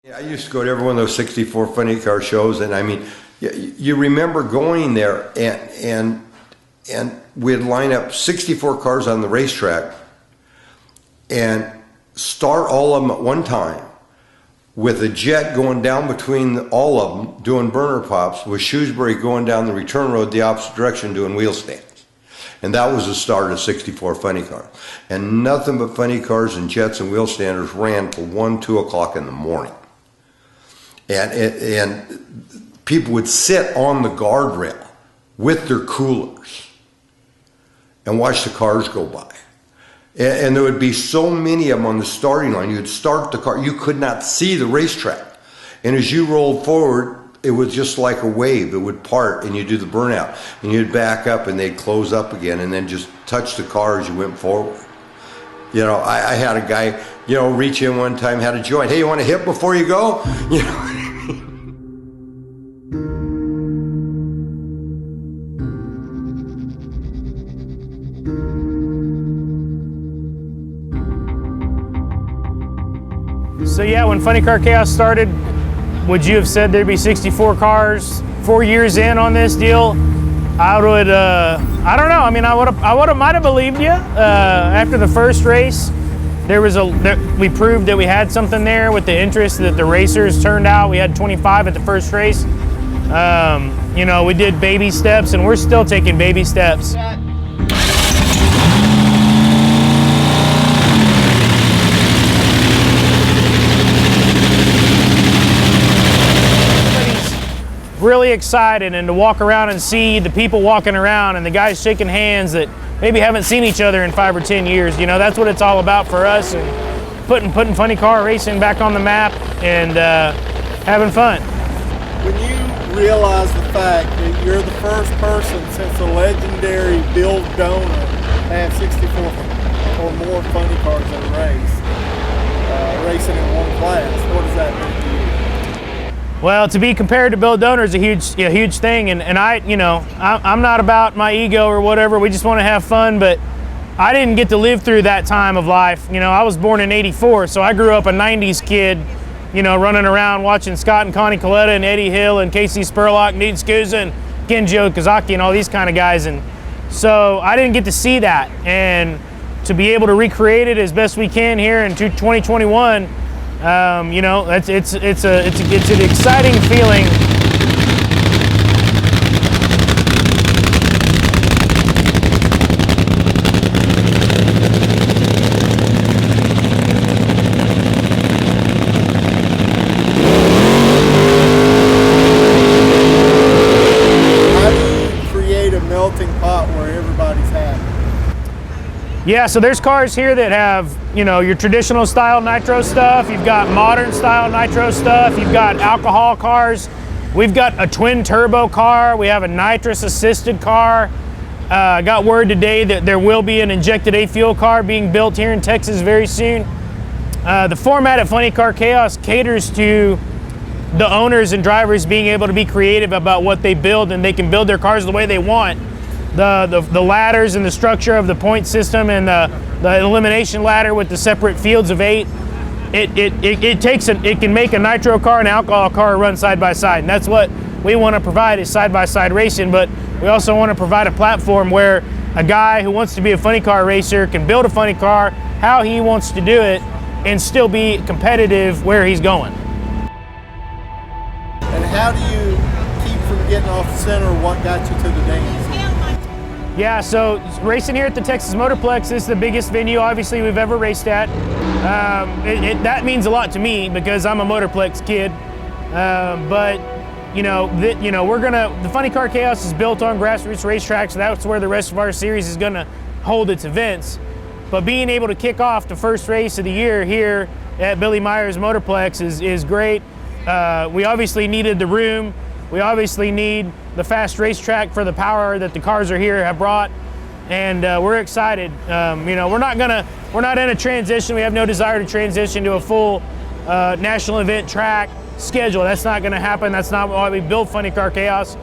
Yeah, I used to go to every one of those 64 funny car shows, and I mean, you remember going there, and we'd line up 64 cars on the racetrack and start all of them at one time with a jet going down between all of them doing burner pops, with Shrewsbury going down the return road the opposite direction doing wheel stands. And that was the start of 64 funny cars. And nothing but funny cars and jets and wheel standers ran till 1, 2 o'clock in the morning. And people would sit on the guardrail with their coolers and watch the cars go by. And there would be so many of them on the starting line. You'd start the car, you could not see the racetrack. And as you rolled forward, it was just like a wave. It would part and you'd do the burnout. And you'd back up and they'd close up again and then just touch the car as you went forward. You know, I had a guy, you know, reach in one time, had a joint. Hey, you want a hit before you go? You know. So yeah, when Funny Car Chaos started, would you have said there'd be 64 cars 4 years in on this deal? I would, I don't know. I mean, might have believed you. After the first race, we proved that we had something there with the interest that the racers turned out. We had 25 at the first race. You know, we did baby steps, and we're still taking baby steps. Really excited, and to walk around and see the people walking around and the guys shaking hands that maybe haven't seen each other in 5 or 10 years. You know, that's what it's all about for us, and putting funny car racing back on the map and having fun. When you realize the fact that you're the first person since the legendary Bill Donor to have 64 or more funny cars in a race, racing in one class, what does that mean to you? Well, to be compared to Bill Donor is a huge thing, and I'm not about my ego or whatever. We just want to have fun, but I didn't get to live through that time of life. You know, I was born in '84, so I grew up a '90s kid, you know, running around watching Scott and Connie Coletta and Eddie Hill and Casey Spurlock, Nate Scusa and Kenji Okazaki and all these kind of guys, and so I didn't get to see that. And to be able to recreate it as best we can here in 2021. You know, it's an exciting feeling. How do you create a melting pot where everybody's happy? Yeah, so there's cars here that have, you know, your traditional style nitro stuff. You've got modern style nitro stuff. You've got alcohol cars. We've got a twin turbo car. We have a nitrous assisted car. I got word today that there will be an injected A-fuel car being built here in Texas very soon. The format at Funny Car Chaos caters to the owners and drivers being able to be creative about what they build, and they can build their cars the way they want. The ladders and the structure of the point system and the elimination ladder with the separate fields of 8, it can make a nitro car and an alcohol car run side by side, and that's what we want to provide is side by side racing. But we also want to provide a platform where a guy who wants to be a funny car racer can build a funny car how he wants to do it and still be competitive where he's going. And how do you keep from getting off the center? What got you to the dance? Yeah, so racing here at the Texas Motorplex is the biggest venue, obviously, we've ever raced at. That means a lot to me because I'm a Motorplex kid. But the Funny Car Chaos is built on grassroots racetracks, so that's where the rest of our series is going to hold its events. But being able to kick off the first race of the year here at Billy Meyer's Motorplex is great. We obviously needed the room. We obviously need the fast racetrack for the power that the cars are here have brought, and we're excited. You know, we're not in a transition. We have no desire to transition to a full national event track schedule. That's not going to happen. That's not why we built Funny Car Chaos.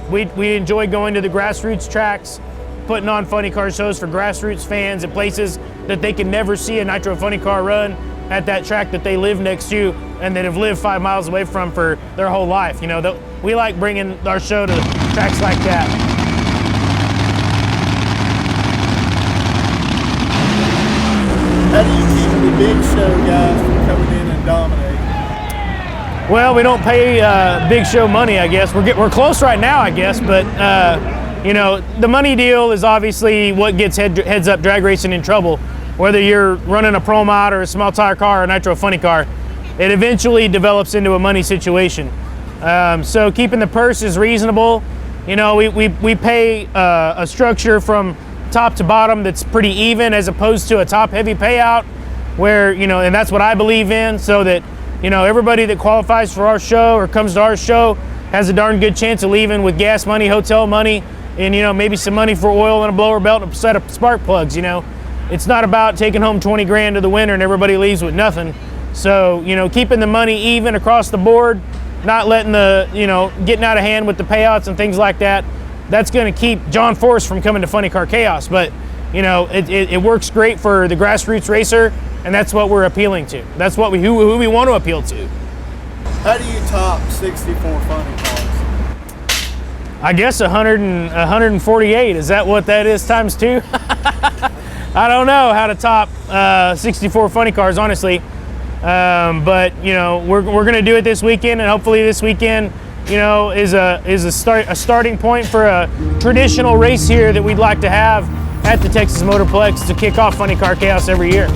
We enjoy going to the grassroots tracks, putting on funny car shows for grassroots fans at places that they can never see a nitro funny car run. at that track that they live next to and that have lived 5 miles away from for their whole life. You know, we like bringing our show to tracks like that. How do you keep the big show guys from coming in and dominating? Well, we don't pay big show money, I guess. We're close right now, I guess, but you know, the money deal is obviously what gets heads up drag racing in trouble. Whether you're running a pro mod or a small tire car or a nitro funny car, it eventually develops into a money situation. So keeping the purse is reasonable. You know, we pay a structure from top to bottom that's pretty even, as opposed to a top heavy payout where, you know, and that's what I believe in, so that, you know, everybody that qualifies for our show or comes to our show has a darn good chance of leaving with gas money, hotel money, and, you know, maybe some money for oil and a blower belt and a set of spark plugs. You know, it's not about taking home 20 grand to the winner and everybody leaves with nothing. So, you know, keeping the money even across the board, not letting the, you know, getting out of hand with the payouts and things like that, that's going to keep John Force from coming to Funny Car Chaos. But, you know, it works great for the grassroots racer, and that's what we're appealing to. That's what who we want to appeal to. How do you top 64 funny cars? I guess 148. Is that what that is times 2? I don't know how to top 64 funny cars, honestly. But, you know, we're going to do it this weekend, and hopefully this weekend, you know, is a starting point for a traditional race here that we'd like to have at the Texas Motorplex to kick off Funny Car Chaos every year.